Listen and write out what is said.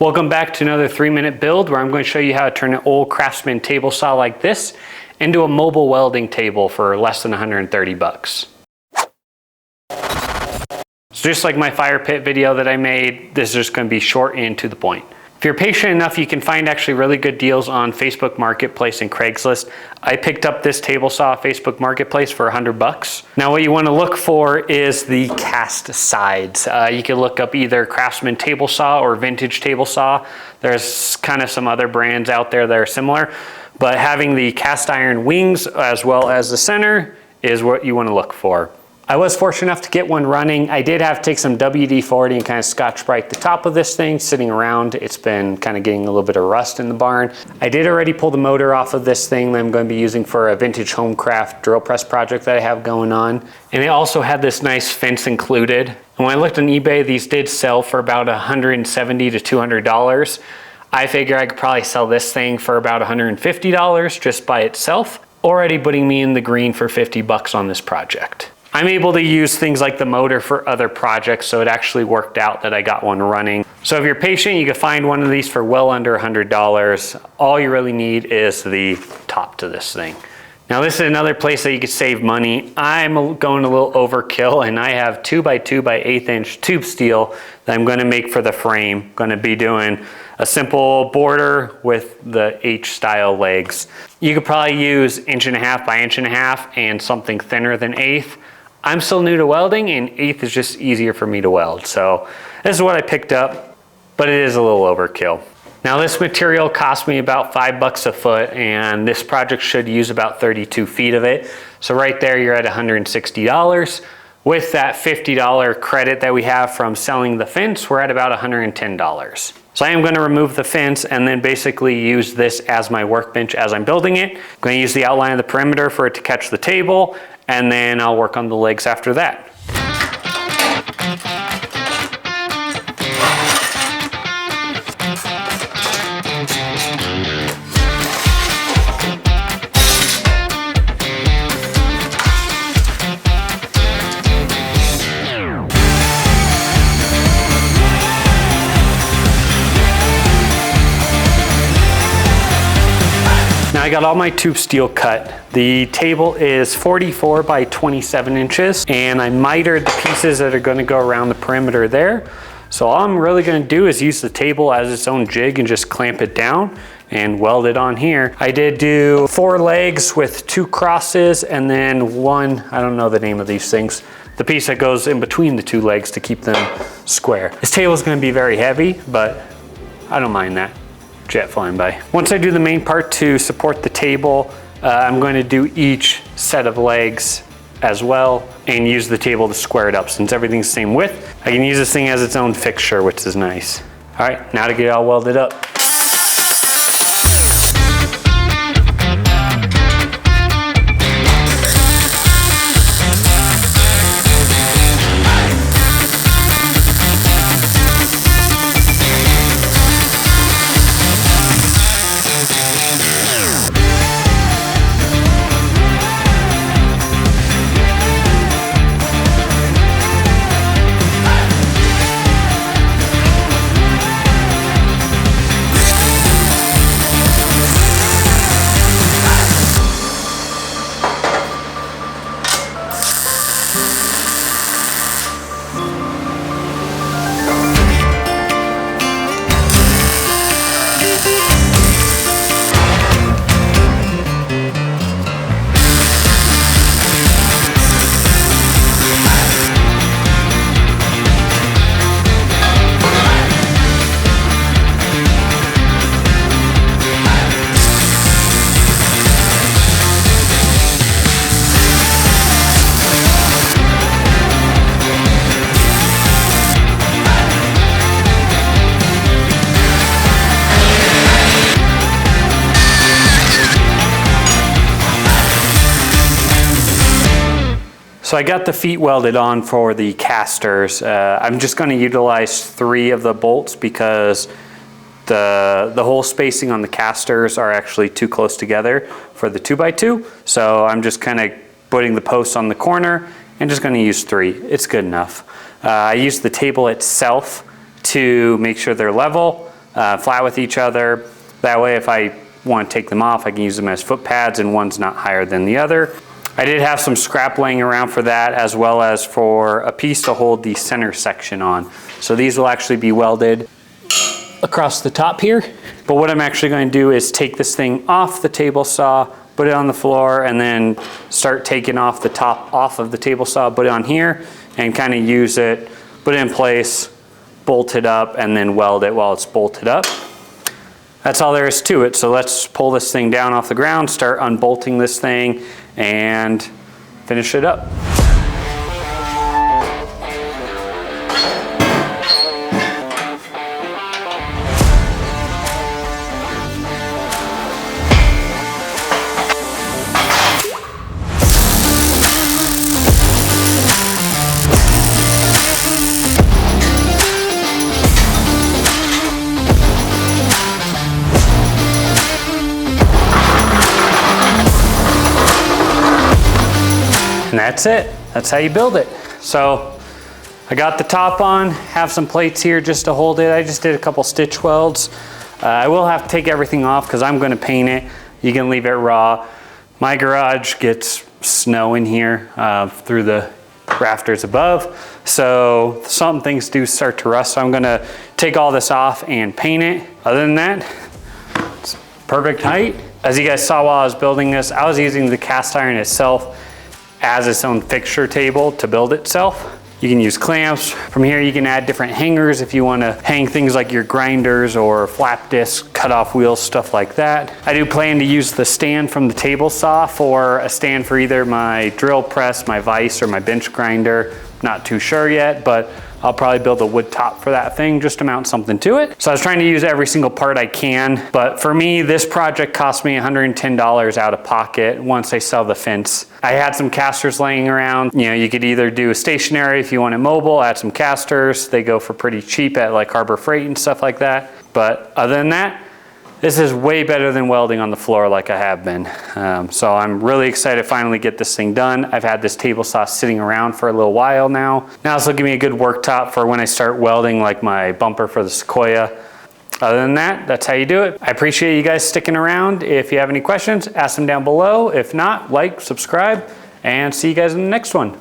Welcome back to another 3-minute build where I'm going to show you how to turn an old Craftsman table saw like this into a mobile welding table for less than 130 bucks. So just like my fire pit video that I made, this is just going to be short and to the point. If you're patient enough, you can find actually really good deals on Facebook Marketplace and Craigslist. I picked up this table saw Facebook Marketplace for 100 bucks. Now what you want to look for is the cast sides. You can look up either Craftsman table saw or vintage table saw. There's kind of some other brands out there that are similar, but having the cast iron wings as well as the center is what you want to look for. I was fortunate enough to get one running. I did have to take some WD-40 and kind of Scotch-Brite the top of this thing sitting around. It's been kind of getting a little bit of rust in the barn. I did already pull the motor off of this thing that I'm going to be using for a vintage homecraft drill press project that I have going on. And it also had this nice fence included. And when I looked on eBay, these did sell for about $170 to $200. I figure I could probably sell this thing for about $150 just by itself, already putting me in the green for 50 bucks on this project. I'm able to use things like the motor for other projects, so it actually worked out that I got one running. So if you're patient, you can find one of these for well under $100. All you really need is the top to this thing. Now this is another place that you could save money. I'm going a little overkill and I have 2x2 by 1/8 inch tube steel that I'm going to make for the frame. Going to be doing a simple border with the H style legs. You could probably use 1.5 by 1.5 and something thinner than 1/8. I'm still new to welding and 1/8 is just easier for me to weld. So this is what I picked up, but it is a little overkill. Now this material cost me about $5 a foot and this project should use about 32 feet of it. So right there you're at $160. With that $50 credit that we have from selling the fence, we're at about $110. So I am going to remove the fence and then basically use this as my workbench as I'm building it. I'm going to use the outline of the perimeter for it to catch the table, and then I'll work on the legs after that. Now I got all my tube steel cut. The table is 44 by 27 inches and I mitered the pieces that are going to go around the perimeter there. So all I'm really going to do is use the table as its own jig and just clamp it down and weld it on here. I did do 4 legs with 2 crosses and then one, I don't know the name of these things, the piece that goes in between the 2 legs to keep them square. This table is going to be very heavy, but I don't mind that. Jet flying by. Once I do the main part to support the table, I'm going to do each set of legs as well and use the table to square it up. Since everything's the same width, I can use this thing as its own fixture, which is nice. All right, now to get it all welded up. So I got the feet welded on for the casters. I'm just going to utilize 3 of the bolts because the hole spacing on the casters are actually too close together for the 2x2. So I'm just kind of putting the posts on the corner and just going to use 3. It's good enough. I use the table itself to make sure they're level. flat with each other. That way if I want to take them off, I can use them as foot pads and one's not higher than the other. I did have some scrap laying around for that, as well as for a piece to hold the center section on. So these will actually be welded across the top here. But what I'm actually going to do is take this thing off the table saw, put it on the floor, and then start taking off the top off of the table saw, put it on here, and kind of use it, put it in place, bolt it up, and then weld it while it's bolted up. That's all there is to it. So let's pull this thing down off the ground, start unbolting this thing, and finish it up. And that's it. That's how you build it. So I got the top on, have some plates here just to hold it. I just did a couple stitch welds. I will have to take everything off because I'm going to paint it. You can leave it raw. My garage gets snow in here through the rafters above. So some things do start to rust. So I'm going to take all this off and paint it. Other than that, it's perfect height. As you guys saw while I was building this, I was using the cast iron itself as its own fixture table to build itself. You can use clamps. From here you can add different hangers if you want to hang things like your grinders or flap discs, cut off wheels, stuff like that. I do plan to use the stand from the table saw for a stand for either my drill press, my vise, or my bench grinder. Not too sure yet, but I'll probably build a wood top for that thing just to mount something to it. So I was trying to use every single part I can, but for me, this project cost me $110 out of pocket once I sell the fence. I had some casters laying around. You know, you could either do a stationary if you want it mobile, add some casters. They go for pretty cheap at like Harbor Freight and stuff like that. But other than that, this is way better than welding on the floor like I have been. So I'm really excited to finally get this thing done. I've had this table saw sitting around for a little while now. Now this will give me a good worktop for when I start welding like my bumper for the Sequoia. Other than that, that's how you do it. I appreciate you guys sticking around. If you have any questions, ask them down below. If not, like, subscribe, and see you guys in the next one.